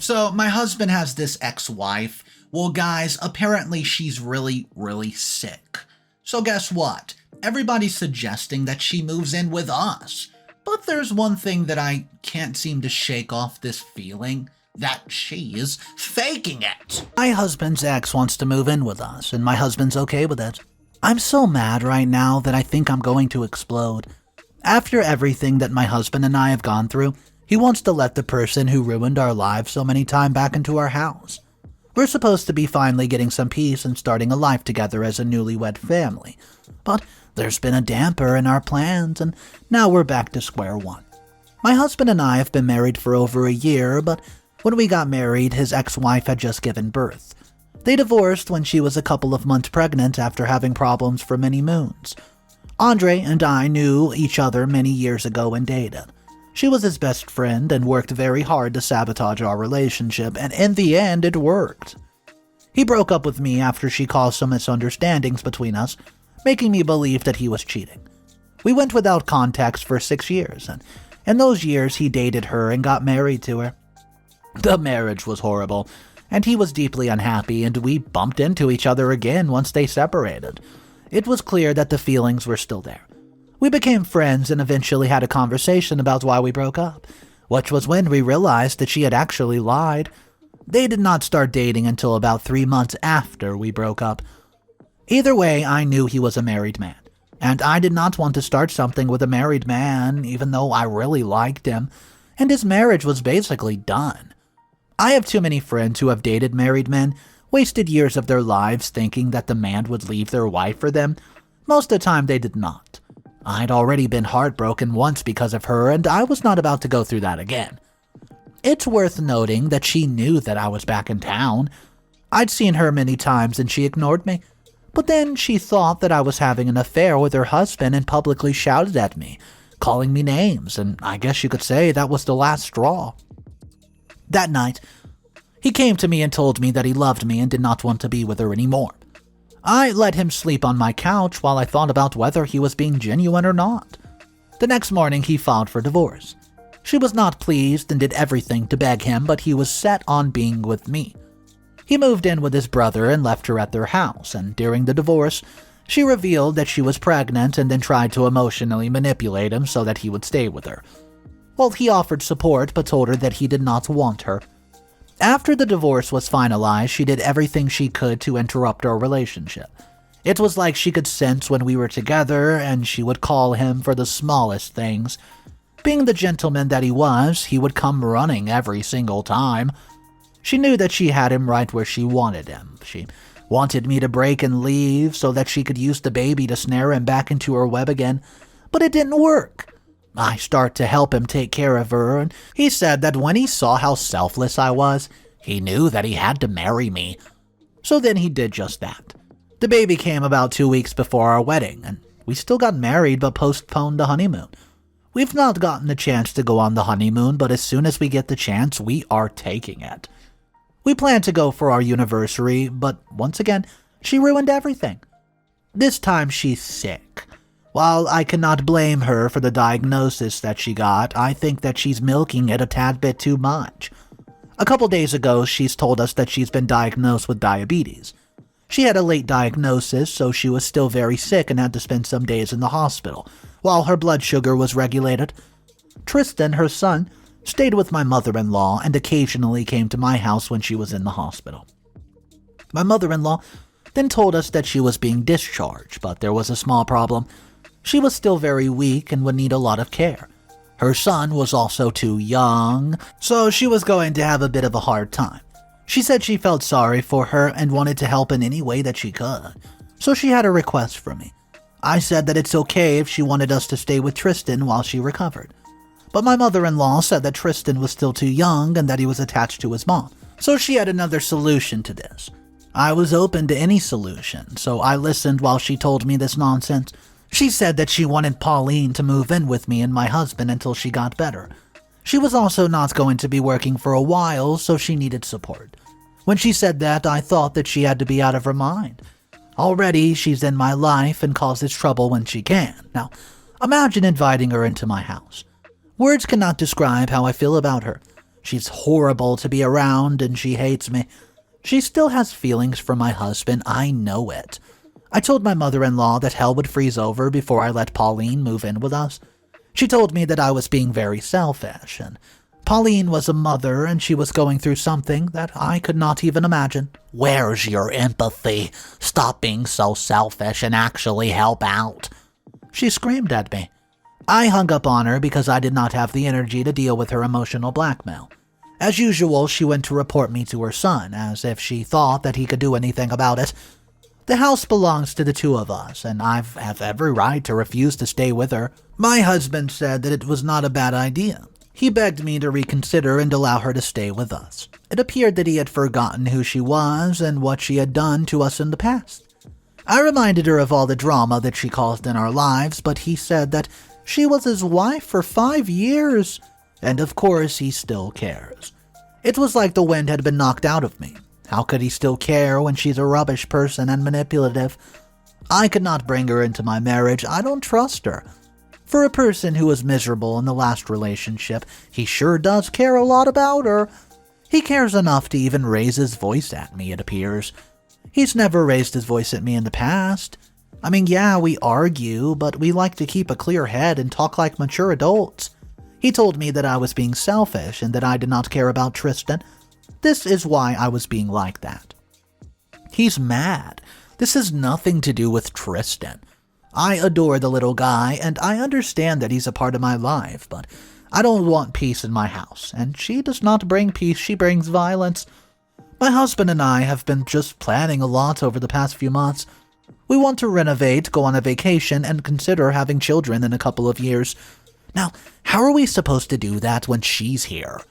So my husband has this ex-wife. Well, guys, apparently she's really, really sick. So guess what? Everybody's suggesting that she moves in with us. But there's one thing that I can't seem to shake off this feeling. That she's faking it. My husband's ex wants to move in with us, and my husband's okay with it. I'm so mad right now that I think I'm going to explode. After everything that my husband and I have gone through, he wants to let the person who ruined our lives so many times back into our house. We're supposed to be finally getting some peace and starting a life together as a newlywed family. But there's been a damper in our plans, and now we're back to square one. My husband and I have been married for over a year, but when we got married, his ex-wife had just given birth. They divorced when she was a couple of months pregnant after having problems for many moons. Andre and I knew each other many years ago and dated. She was his best friend and worked very hard to sabotage our relationship, and in the end, it worked. He broke up with me after she caused some misunderstandings between us, making me believe that he was cheating. We went without contact for 6 years, and in those years he dated her and got married to her. The marriage was horrible, and he was deeply unhappy, and we bumped into each other again once they separated. It was clear that the feelings were still there. We became friends and eventually had a conversation about why we broke up, which was when we realized that she had actually lied. They did not start dating until about 3 months after we broke up. Either way, I knew he was a married man, and I did not want to start something with a married man, even though I really liked him, and his marriage was basically done. I have too many friends who have dated married men, wasted years of their lives thinking that the man would leave their wife for them. Most of the time they did not. I'd already been heartbroken once because of her, and I was not about to go through that again. It's worth noting that she knew that I was back in town. I'd seen her many times and she ignored me. But then she thought that I was having an affair with her husband and publicly shouted at me, calling me names, and I guess you could say that was the last straw. That night, he came to me and told me that he loved me and did not want to be with her anymore. I let him sleep on my couch while I thought about whether he was being genuine or not. The next morning, he filed for divorce. She was not pleased and did everything to beg him, but he was set on being with me. He moved in with his brother and left her at their house, and during the divorce, she revealed that she was pregnant and then tried to emotionally manipulate him so that he would stay with her. Well, he offered support but told her that he did not want her. After the divorce was finalized, she did everything she could to interrupt our relationship. It was like she could sense when we were together, and she would call him for the smallest things. Being the gentleman that he was, he would come running every single time. She knew that she had him right where she wanted him. She wanted me to break and leave so that she could use the baby to snare him back into her web again, but it didn't work. I started to help him take care of her, and he said that when he saw how selfless I was, he knew that he had to marry me. So then he did just that. The baby came about 2 weeks before our wedding, and we still got married but postponed the honeymoon. We've not gotten the chance to go on the honeymoon, but as soon as we get the chance, we are taking it. We plan to go for our anniversary, but once again, she ruined everything. This time she's sick. While I cannot blame her for the diagnosis that she got, I think that she's milking it a tad bit too much. A couple days ago, she's told us that she's been diagnosed with diabetes. She had a late diagnosis, so she was still very sick and had to spend some days in the hospital, while her blood sugar was regulated. Tristan, her son, stayed with my mother-in-law and occasionally came to my house when she was in the hospital. My mother-in-law then told us that she was being discharged, but there was a small problem. She was still very weak and would need a lot of care. Her son was also too young, so she was going to have a bit of a hard time. She said she felt sorry for her and wanted to help in any way that she could, so she had a request from me. I said that it's okay if she wanted us to stay with Tristan while she recovered. But my mother-in-law said that Tristan was still too young and that he was attached to his mom, so she had another solution to this. I was open to any solution, so I listened while she told me this nonsense. She said that she wanted Pauline to move in with me and my husband until she got better. She was also not going to be working for a while, so she needed support. When she said that, I thought that she had to be out of her mind. Already, she's in my life and causes trouble when she can. Now, imagine inviting her into my house. Words cannot describe how I feel about her. She's horrible to be around and she hates me. She still has feelings for my husband, I know it. I told my mother-in-law that hell would freeze over before I let Pauline move in with us. She told me that I was being very selfish, and Pauline was a mother and she was going through something that I could not even imagine. Where's your empathy? Stop being so selfish and actually help out. She screamed at me. I hung up on her because I did not have the energy to deal with her emotional blackmail. As usual, she went to report me to her son, as if she thought that he could do anything about it. The house belongs to the two of us, and I have every right to refuse to stay with her. My husband said that it was not a bad idea. He begged me to reconsider and allow her to stay with us. It appeared that he had forgotten who she was and what she had done to us in the past. I reminded her of all the drama that she caused in our lives, but he said that she was his wife for 5 years, and of course he still cares. It was like the wind had been knocked out of me. How could he still care when she's a rubbish person and manipulative? I could not bring her into my marriage. I don't trust her. For a person who was miserable in the last relationship, he sure does care a lot about her. He cares enough to even raise his voice at me, it appears. He's never raised his voice at me in the past. I mean, yeah, we argue, but we like to keep a clear head and talk like mature adults. He told me that I was being selfish and that I did not care about Tristan. This is why I was being like that. He's mad. This has nothing to do with Tristan. I adore the little guy, and I understand that he's a part of my life, but I don't want peace in my house, and she does not bring peace, she brings violence. My husband and I have been just planning a lot over the past few months. We want to renovate, go on a vacation, and consider having children in a couple of years. Now, how are we supposed to do that when she's here?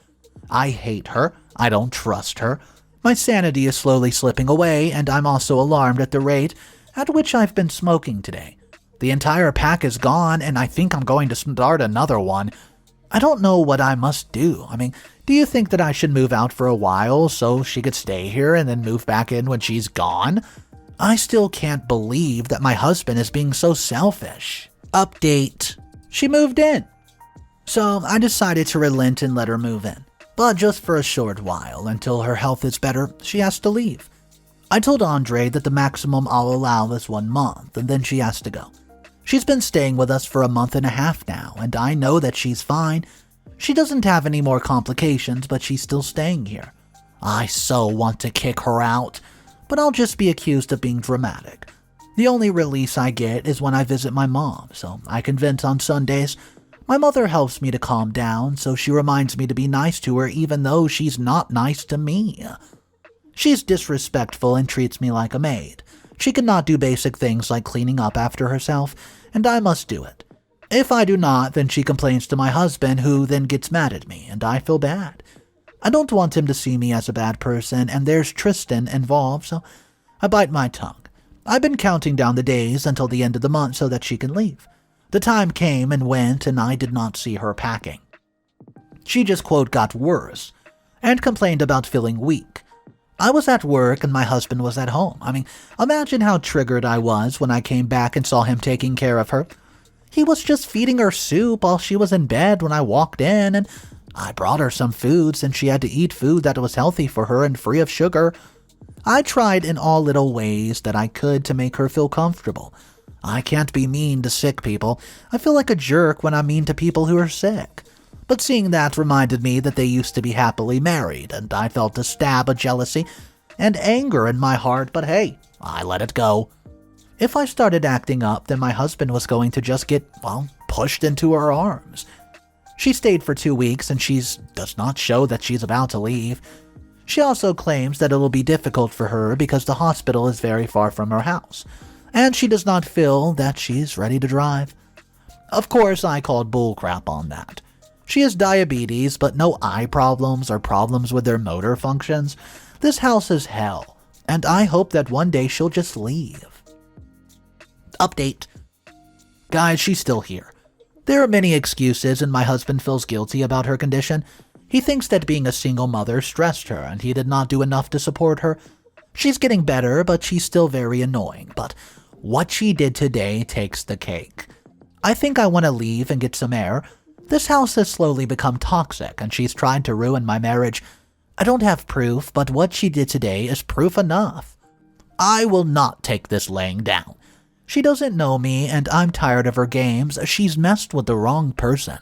I hate her. I don't trust her. My sanity is slowly slipping away, and I'm also alarmed at the rate at which I've been smoking today. The entire pack is gone, and I think I'm going to start another one. I don't know what I must do. I mean, do you think that I should move out for a while so she could stay here and then move back in when she's gone? I still can't believe that my husband is being so selfish. Update. She moved in. So I decided to relent and let her move in. But just for a short while, until her health is better, she has to leave. I told Andre that the maximum I'll allow is 1 month, and then she has to go. She's been staying with us for a month and a half now, and I know that she's fine. She doesn't have any more complications, but she's still staying here. I so want to kick her out, but I'll just be accused of being dramatic. The only release I get is when I visit my mom, so I can vent on Sundays. My mother helps me to calm down, so she reminds me to be nice to her even though she's not nice to me. She's disrespectful and treats me like a maid. She cannot do basic things like cleaning up after herself, and I must do it. If I do not, then she complains to my husband, who then gets mad at me, and I feel bad. I don't want him to see me as a bad person, and there's Tristan involved, so I bite my tongue. I've been counting down the days until the end of the month so that she can leave. The time came and went, and I did not see her packing. She just, quote, got worse, and complained about feeling weak. I was at work and my husband was at home. I mean, imagine how triggered I was when I came back and saw him taking care of her. He was just feeding her soup while she was in bed when I walked in, and I brought her some food since she had to eat food that was healthy for her and free of sugar. I tried in all little ways that I could to make her feel comfortable. I can't be mean to sick people. I feel like a jerk when I'm mean to people who are sick. But seeing that reminded me that they used to be happily married, and I felt a stab of jealousy and anger in my heart, but hey, I let it go. If I started acting up, then my husband was going to just get, pushed into her arms. She stayed for 2 weeks, and she does not show that she's about to leave. She also claims that it'll be difficult for her because the hospital is very far from her house, and she does not feel that she's ready to drive. Of course, I called bullcrap on that. She has diabetes, but no eye problems or problems with their motor functions. This house is hell, and I hope that one day she'll just leave. Update. Guys, she's still here. There are many excuses, and my husband feels guilty about her condition. He thinks that being a single mother stressed her, and he did not do enough to support her. She's getting better, but she's still very annoying. But what she did today takes the cake. I think I want to leave and get some air. This house has slowly become toxic, and she's tried to ruin my marriage. I don't have proof, but what she did today is proof enough. I will not take this laying down. She doesn't know me, and I'm tired of her games. She's messed with the wrong person.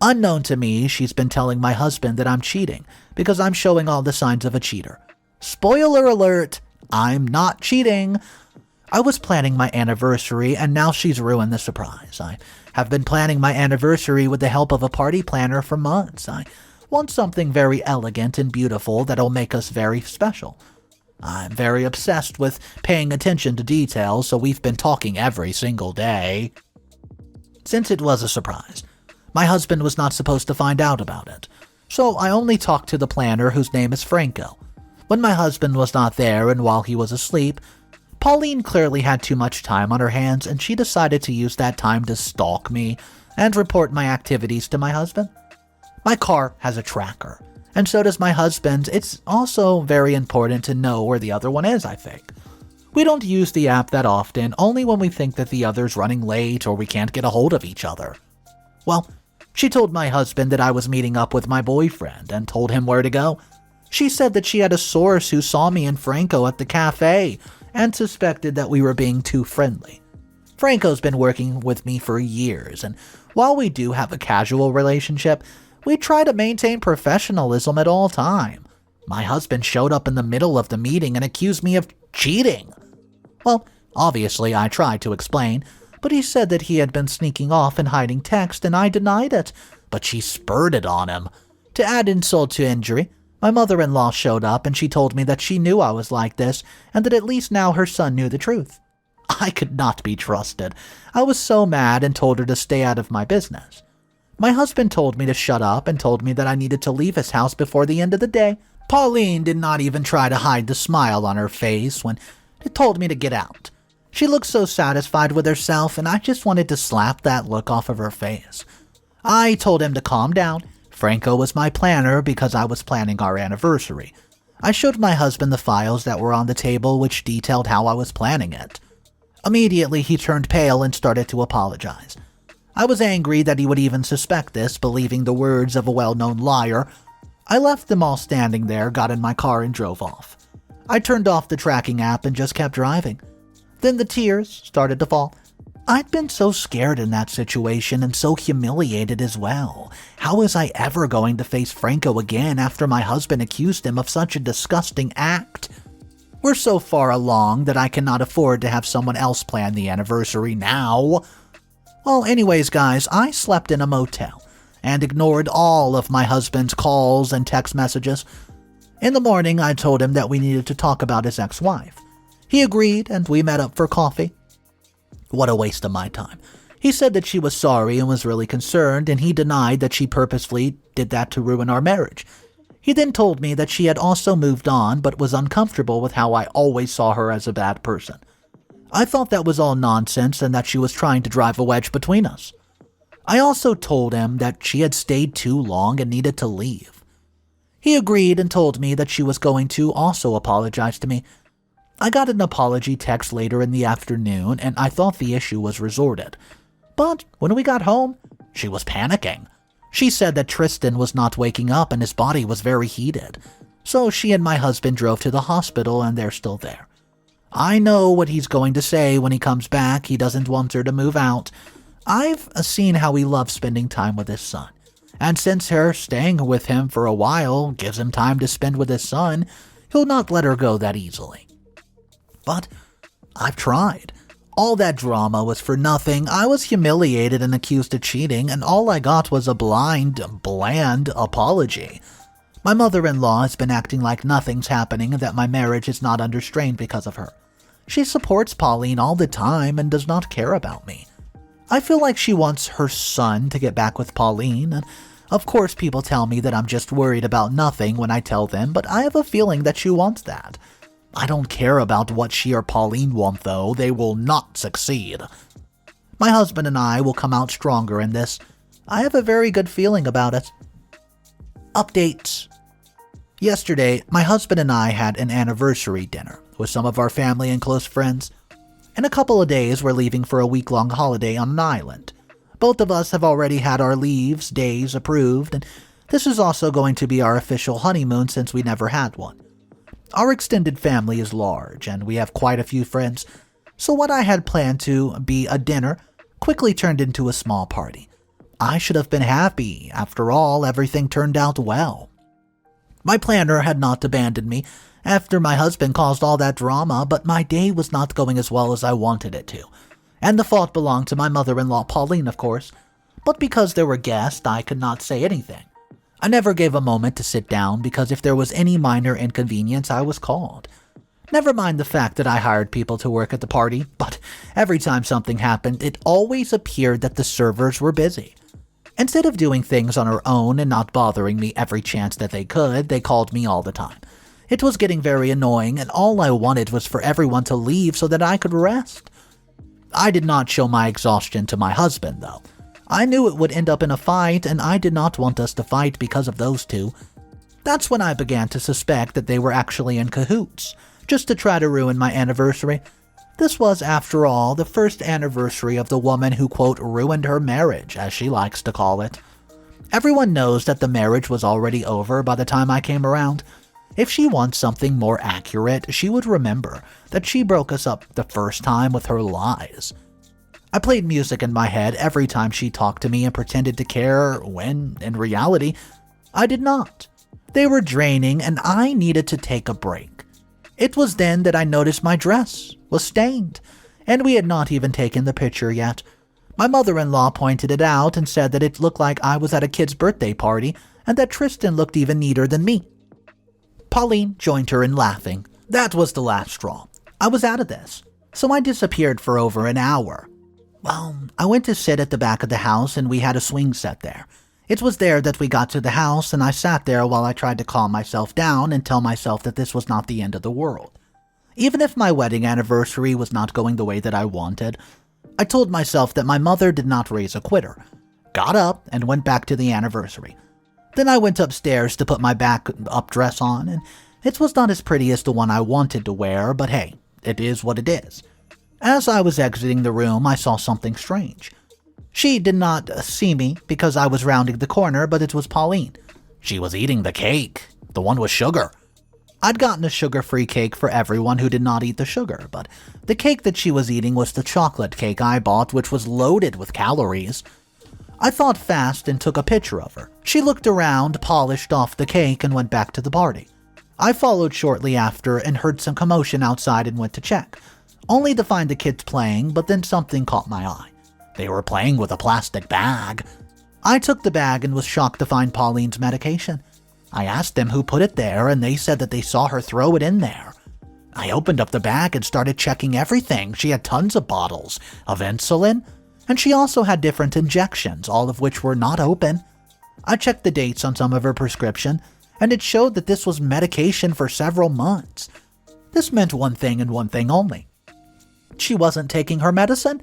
Unknown to me, she's been telling my husband that I'm cheating because I'm showing all the signs of a cheater. Spoiler alert, I'm not cheating. I was planning my anniversary, and now she's ruined the surprise. I have been planning my anniversary with the help of a party planner for months. I want something very elegant and beautiful that'll make us very special. I'm very obsessed with paying attention to details, so we've been talking every single day. Since it was a surprise, my husband was not supposed to find out about it, so I only talked to the planner, whose name is Franco. When my husband was not there and while he was asleep, Pauline clearly had too much time on her hands, and she decided to use that time to stalk me and report my activities to my husband. My car has a tracker, and so does my husband's. It's also very important to know where the other one is, I think. We don't use the app that often, only when we think that the other's running late or we can't get a hold of each other. Well, she told my husband that I was meeting up with my boyfriend and told him where to go. She said that she had a source who saw me and Franco at the cafe and suspected that we were being too friendly. Franco's been working with me for years, and while we do have a casual relationship, we try to maintain professionalism at all time. My husband showed up in the middle of the meeting and accused me of cheating. Well, obviously I tried to explain, but he said that he had been sneaking off and hiding text, and I denied it, but she spurred it on him. To add insult to injury, my mother-in-law showed up, and she told me that she knew I was like this, and that at least now her son knew the truth. I could not be trusted. I was so mad and told her to stay out of my business. My husband told me to shut up and told me that I needed to leave his house before the end of the day. Pauline did not even try to hide the smile on her face when it told me to get out. She looked so satisfied with herself, and I just wanted to slap that look off of her face. I told him to calm down. Franco was my planner because I was planning our anniversary. I showed my husband the files that were on the table, which detailed how I was planning it. Immediately, he turned pale and started to apologize. I was angry that he would even suspect this, believing the words of a well-known liar. I left them all standing there, got in my car, and drove off. I turned off the tracking app and just kept driving. Then the tears started to fall. I'd been so scared in that situation and so humiliated as well. How was I ever going to face Franco again after my husband accused him of such a disgusting act? We're so far along that I cannot afford to have someone else plan the anniversary now. Well, anyways, guys, I slept in a motel and ignored all of my husband's calls and text messages. In the morning, I told him that we needed to talk about his ex-wife. He agreed, and we met up for coffee. What a waste of my time. He said that she was sorry and was really concerned, and he denied that she purposefully did that to ruin our marriage. He then told me that she had also moved on, but was uncomfortable with how I always saw her as a bad person. I thought that was all nonsense and that she was trying to drive a wedge between us. I also told him that she had stayed too long and needed to leave. He agreed and told me that she was going to also apologize to me. I got an apology text later in the afternoon, and I thought the issue was resorted. But when we got home, she was panicking. She said that Tristan was not waking up and his body was very heated. So she and my husband drove to the hospital, and they're still there. I know what he's going to say when he comes back. He doesn't want her to move out. I've seen how he loves spending time with his son. And since her staying with him for a while gives him time to spend with his son, he'll not let her go that easily. But I've tried. All that drama was for nothing. I was humiliated and accused of cheating, and all I got was a bland apology. My mother-in-law has been acting like nothing's happening and that my marriage is not under strain because of her. She supports Pauline all the time and does not care about me. I feel like she wants her son to get back with Pauline, and of course people tell me that I'm just worried about nothing when I tell them, but I have a feeling that she wants that. I don't care about what she or Pauline want, though. They will not succeed. My husband and I will come out stronger in this. I have a very good feeling about it. Updates. Yesterday, my husband and I had an anniversary dinner with some of our family and close friends. In a couple of days, we're leaving for a week-long holiday on an island. Both of us have already had our leaves days approved, and this is also going to be our official honeymoon since we never had one. Our extended family is large, and we have quite a few friends, so what I had planned to be a dinner quickly turned into a small party. I should have been happy. After all, everything turned out well. My planner had not abandoned me after my husband caused all that drama, but my day was not going as well as I wanted it to. And the fault belonged to my mother-in-law, Pauline, of course. But because there were guests, I could not say anything. I never gave a moment to sit down because if there was any minor inconvenience, I was called. Never mind the fact that I hired people to work at the party, but every time something happened, it always appeared that the servers were busy. Instead of doing things on her own and not bothering me every chance that they could, they called me all the time. It was getting very annoying, and all I wanted was for everyone to leave so that I could rest. I did not show my exhaustion to my husband, though. I knew it would end up in a fight, and I did not want us to fight because of those two. That's when I began to suspect that they were actually in cahoots, just to try to ruin my anniversary. This was, after all, the first anniversary of the woman who, quote, ruined her marriage, as she likes to call it. Everyone knows that the marriage was already over by the time I came around. If she wants something more accurate, she would remember that she broke us up the first time with her lies. I played music in my head every time she talked to me and pretended to care when, in reality, I did not. They were draining and I needed to take a break. It was then that I noticed my dress was stained, and we had not even taken the picture yet. My mother-in-law pointed it out and said that it looked like I was at a kid's birthday party and that Tristan looked even neater than me. Pauline joined her in laughing. That was the last straw. I was out of this, so I disappeared for over an hour. Well, I went to sit at the back of the house and we had a swing set there. It was there that we got to the house and I sat there while I tried to calm myself down and tell myself that this was not the end of the world. Even if my wedding anniversary was not going the way that I wanted, I told myself that my mother did not raise a quitter, got up and went back to the anniversary. Then I went upstairs to put my back-up dress on, and it was not as pretty as the one I wanted to wear, but hey, it is what it is. As I was exiting the room, I saw something strange. She did not see me because I was rounding the corner, but it was Pauline. She was eating the cake, the one with sugar. I'd gotten a sugar-free cake for everyone who did not eat the sugar, but the cake that she was eating was the chocolate cake I bought, which was loaded with calories. I thought fast and took a picture of her. She looked around, polished off the cake, and went back to the party. I followed shortly after and heard some commotion outside and went to check, only to find the kids playing, but then something caught my eye. They were playing with a plastic bag. I took the bag and was shocked to find Pauline's medication. I asked them who put it there, and they said that they saw her throw it in there. I opened up the bag and started checking everything. She had tons of bottles of insulin, and she also had different injections, all of which were not open. I checked the dates on some of her prescription, and it showed that this was medication for several months. This meant one thing and one thing only. She wasn't taking her medicine?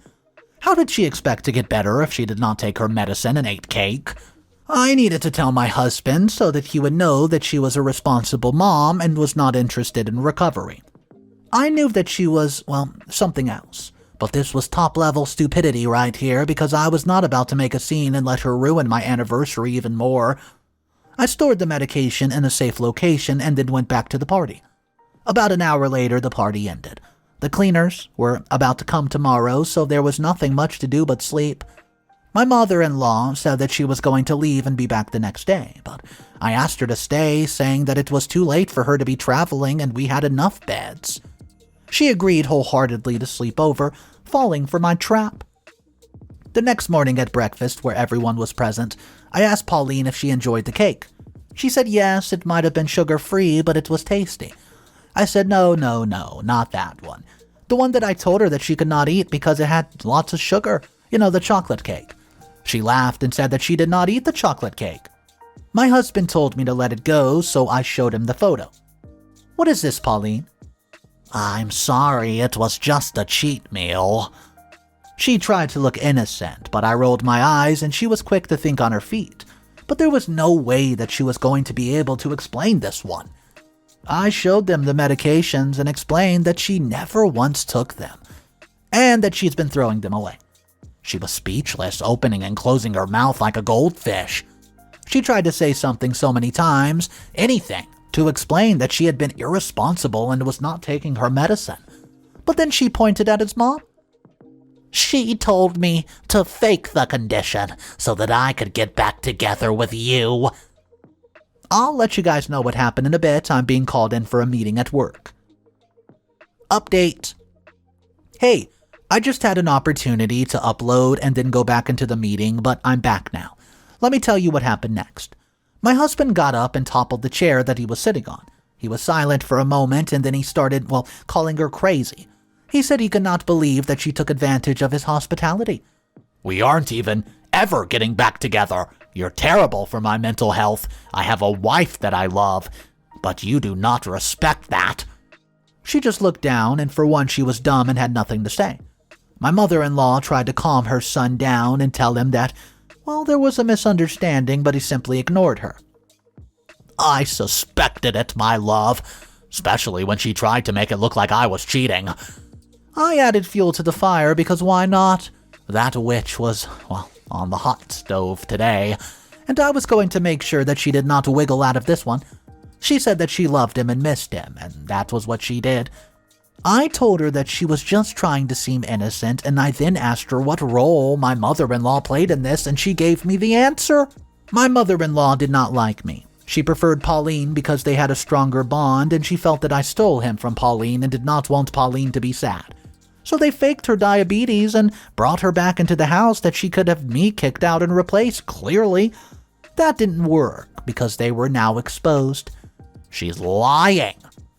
How did she expect to get better if she did not take her medicine and ate cake? I needed to tell my husband so that he would know that she was a responsible mom and was not interested in recovery. I knew that she was, well, something else. But this was top-level stupidity right here because I was not about to make a scene and let her ruin my anniversary even more. I stored the medication in a safe location and then went back to the party. About an hour later, the party ended. The cleaners were about to come tomorrow, so there was nothing much to do but sleep. My mother-in-law said that she was going to leave and be back the next day, but I asked her to stay, saying that it was too late for her to be traveling and we had enough beds. She agreed wholeheartedly to sleep over, falling for my trap. The next morning at breakfast, where everyone was present, I asked Pauline if she enjoyed the cake. She said yes, it might have been sugar-free, but it was tasty. I said no, not that one. The one that I told her that she could not eat because it had lots of sugar. You know, the chocolate cake. She laughed and said that she did not eat the chocolate cake. My husband told me to let it go, so I showed him the photo. What is this, Pauline? I'm sorry, it was just a cheat meal. She tried to look innocent, but I rolled my eyes and she was quick to think on her feet. But there was no way that she was going to be able to explain this one. I showed them the medications and explained that she never once took them, and that she's been throwing them away. She was speechless, opening and closing her mouth like a goldfish. She tried to say something so many times, anything, to explain that she had been irresponsible and was not taking her medicine. But then she pointed at his mom. She told me to fake the condition so that I could get back together with you. I'll let you guys know what happened in a bit. I'm being called in for a meeting at work. Update. Hey, I just had an opportunity to upload and then go back into the meeting, but I'm back now. Let me tell you what happened next. My husband got up and toppled the chair that he was sitting on. He was silent for a moment and then he started, calling her crazy. He said he could not believe that she took advantage of his hospitality. We aren't even ever getting back together. You're terrible for my mental health. I have a wife that I love, but you do not respect that. She just looked down, and for once she was dumb and had nothing to say. My mother-in-law tried to calm her son down and tell him that, there was a misunderstanding, but he simply ignored her. I suspected it, my love, especially when she tried to make it look like I was cheating. I added fuel to the fire because why not? That witch was, on the hot stove today, and I was going to make sure that she did not wiggle out of this one. She said that she loved him and missed him, and that was what she did. I told her that she was just trying to seem innocent, and I then asked her what role my mother-in-law played in this, and she gave me the answer. My mother-in-law did not like me. She preferred Pauline because they had a stronger bond, and she felt that I stole him from Pauline and did not want Pauline to be sad. So they faked her diabetes and brought her back into the house that she could have me kicked out and replaced, clearly. That didn't work because they were now exposed. She's lying.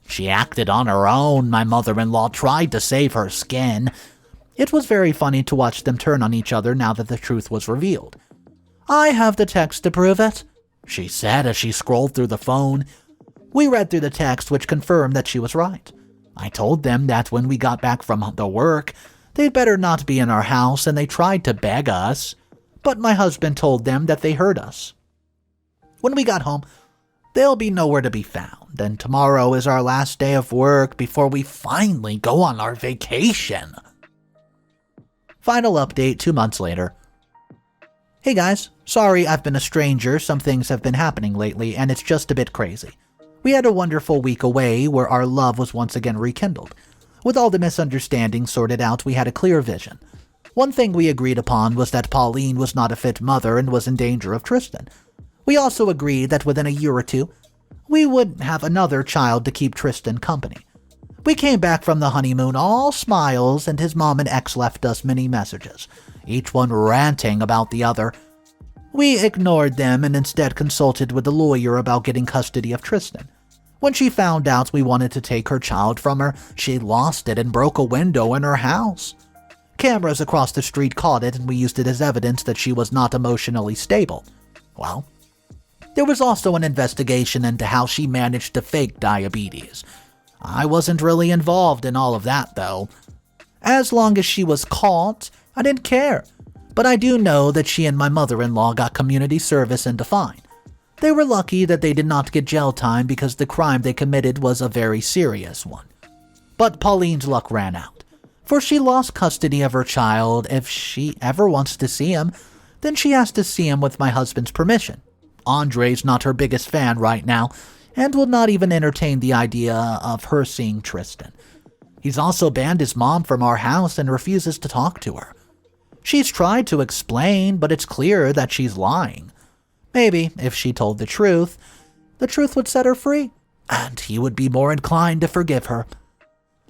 She acted on her own. My mother-in-law tried to save her skin. It was very funny to watch them turn on each other now that the truth was revealed. I have the text to prove it, she said as she scrolled through the phone. We read through the text, which confirmed that she was right. I told them that when we got back from the work, they'd better not be in our house, and they tried to beg us, but my husband told them that they heard us. When we got home, they'll be nowhere to be found, and tomorrow is our last day of work before we finally go on our vacation. Final update 2 months later. Hey guys, sorry I've been a stranger. Some things have been happening lately, and it's just a bit crazy. We had a wonderful week away where our love was once again rekindled. With all the misunderstandings sorted out, we had a clear vision. One thing we agreed upon was that Pauline was not a fit mother and was in danger of Tristan. We also agreed that within a year or two, we would have another child to keep Tristan company. We came back from the honeymoon all smiles, and his mom and ex left us many messages, each one ranting about the other. We ignored them and instead consulted with the lawyer about getting custody of Tristan. When she found out we wanted to take her child from her, she lost it and broke a window in her house. Cameras across the street caught it, and we used it as evidence that she was not emotionally stable. Well, there was also an investigation into how she managed to fake diabetes. I wasn't really involved in all of that, though. As long as she was caught, I didn't care. But I do know that she and my mother-in-law got community service and a fine. They were lucky that they did not get jail time because the crime they committed was a very serious one. But Pauline's luck ran out, for she lost custody of her child. If she ever wants to see him, then she has to see him with my husband's permission. Andre's not her biggest fan right now, and will not even entertain the idea of her seeing Tristan. He's also banned his mom from our house and refuses to talk to her. She's tried to explain, but it's clear that she's lying. Maybe, if she told the truth would set her free, and he would be more inclined to forgive her.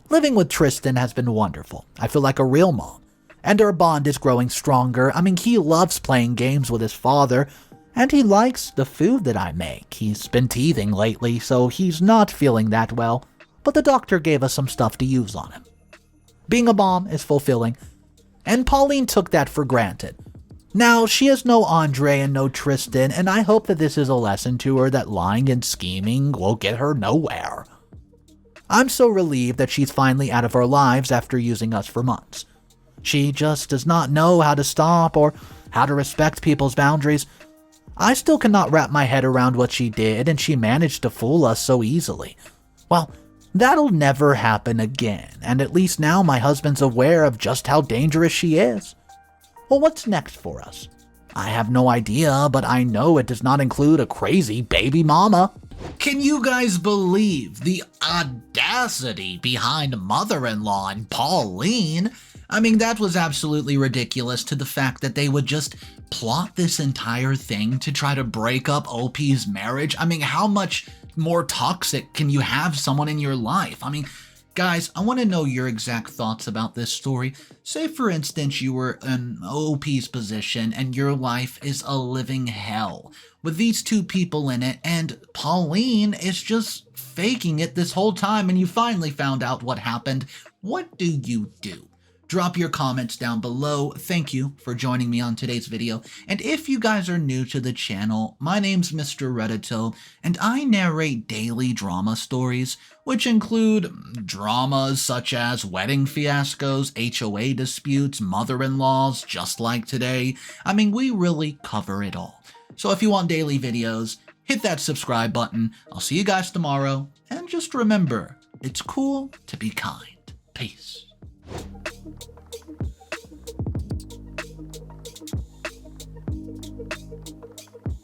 Living with Tristan has been wonderful. I feel like a real mom, and our bond is growing stronger. He loves playing games with his father, and he likes the food that I make. He's been teething lately, so he's not feeling that well, but the doctor gave us some stuff to use on him. Being a mom is fulfilling, and Pauline took that for granted. Now, she has no Andre and no Tristan, and I hope that this is a lesson to her that lying and scheming will get her nowhere. I'm so relieved that she's finally out of our lives after using us for months. She just does not know how to stop or how to respect people's boundaries. I still cannot wrap my head around what she did, and she managed to fool us so easily. Well, that'll never happen again, and at least now my husband's aware of just how dangerous she is. Well, what's next for us? I have no idea, but I know it does not include a crazy baby mama. Can you guys believe the audacity behind mother-in-law and Pauline? I mean, that was absolutely ridiculous, to the fact that they would just plot this entire thing to try to break up OP's marriage. I mean, how much more toxic can you have someone in your life? I mean, guys, I want to know your exact thoughts about this story. Say, for instance, you were in OP's position and your life is a living hell with these two people in it, and Pauline is just faking it this whole time, and you finally found out what happened. What do you do? Drop your comments down below. Thank you for joining me on today's video. And if you guys are new to the channel, my name's Mr. Reddito, and I narrate daily drama stories, which include dramas such as wedding fiascos, HOA disputes, mother-in-laws, just like today. I mean, we really cover it all. So if you want daily videos, hit that subscribe button. I'll see you guys tomorrow, and just remember, it's cool to be kind. Peace.